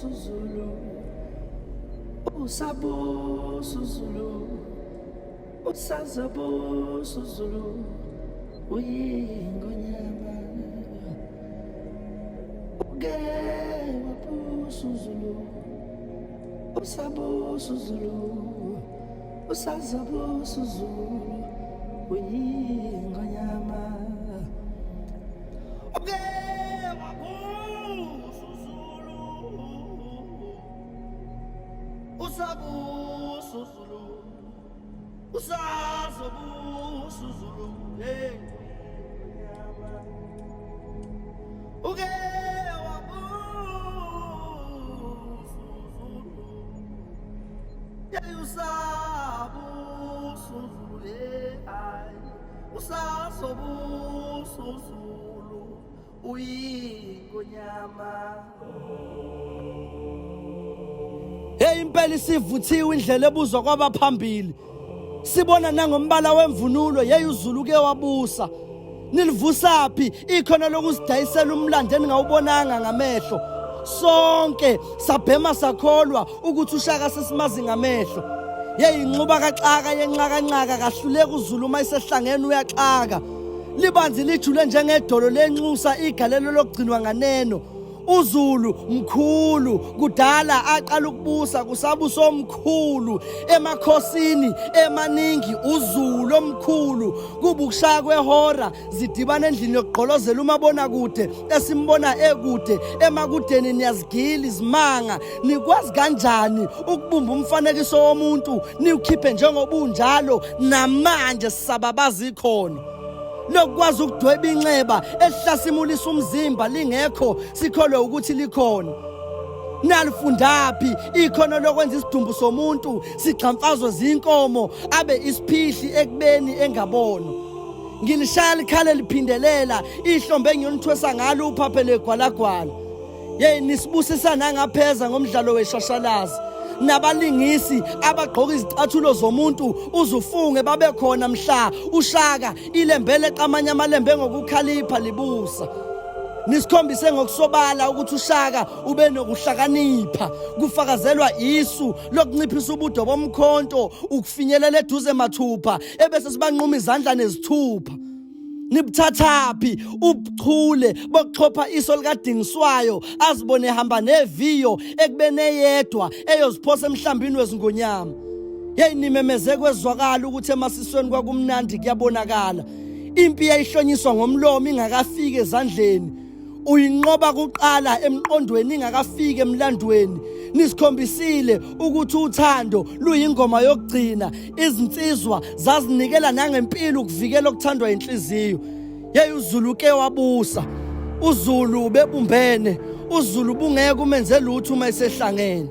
Zulu, usabusa Zulu, usazabusa Zulu, uyingonyama. Uke wabusa Zulu, usabusa Zulu, usazabusa Zulu, uyingonyama. Uke wabusa Zulu, usabusa Zulu, usazabusa Zulu, hey. Uke wabusa Zulu, yeah, usabusa Zulu, hey, usazabusa Zulu, uyingonyama. Hey, impela sivuthiwe indlela ebuzwa kwabaphambili. Sibona nangombala wemvunulo yeyuZulu ke wabusa. Nilivusaphi ikhono lokusidayisela umlando eningawubonanga ngamehlo. Sonke sabhema sakholwa ukuthi uShaka sesimazi ngamehlo. Yeyinxuba kaxaka yenxakanxaka kahluleka uZulu mayisehlangene uyaxaka. Libanzi lijule njengedolo lenxusa igalelo lokugcinwa nganeno. uZulu mkhulu kudala aqala ukubusa kusabuso omkhulu emakhosini emaningi uZulu omkhulu kuba ukushaya kwehora zidibana endlini yokugqolozela umabona kude esimbona ekude emakudeni niyazigila izimanga nikwazi kanjani ukubumba umfanekiso womuntu niwukhiphe njengobunjalo namanje sisababaza ikhono lokwazi ukudweba inxeba esihlasimulisa umzimba lingekho sikholwe ukuthi likhona nalifundaphi ikhono lokwenza isidumbu somuntu sigxamfazwe zinkomo abe isiphihli ekubeni engabono ngilishaya likhale liphindelela ihlombe engiyonithwesa ngalo uphaphele gwalagwala nisibusisa nangapheza ngomdlalo weshashalazi nabalingisi abagqoka izicathulo zomuntu uzufunge babe khona mhla uShaka ilembele xamanye amalembe ngokukhalipha libusa nisikhombise ngokusobala ukuthi uShaka ube nokuhlakanipha kufakazelwa isu lokunciphisa ubudo bomkhonto ukufinyelela eduze mathupha ebese sibanquma izandla nezithupha nibuthathaphi ubuchule bokuxhopha iso likadingiswayo azibone ehamba neviyo ekubene yedwa eyoziphosa emhlambini wezingonyama nimemeze kwezwakala ukuthi emasisweni kwakumnandi kuyabonakala impi yayihlonyiswa ngomlomo ingakafiki ezandleni uyinqoba kuqala emqondweni ingakafiki emlandweni nisikhombisile ukuthi uthando luyingoma yokugcina izinsizwa zazinikela nangempilo ukuvikela okuthandwa inhliziyo uZulu ke wabusa uZulu bebumbene uZulu bungeke umenze lutho uma esehlangene